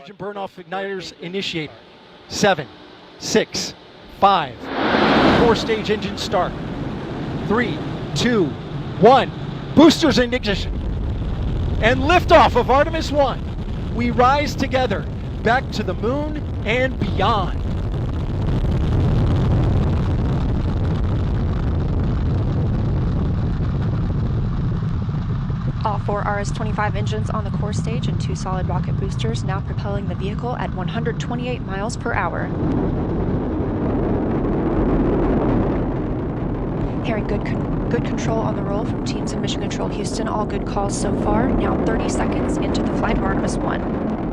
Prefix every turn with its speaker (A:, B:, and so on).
A: Hydrogen burn-off igniters initiate. 7, 6, 5. 4-stage engine start. 3, 2, 1. Boosters in ignition. And liftoff of Artemis 1. We rise together back to the moon and beyond.
B: All 4 RS-25 engines on the core stage and 2 solid rocket boosters now propelling the vehicle at 128 miles per hour. Hearing good control on the roll from teams in Mission Control Houston. All good calls so far. Now 30 seconds into the flight of Artemis 1.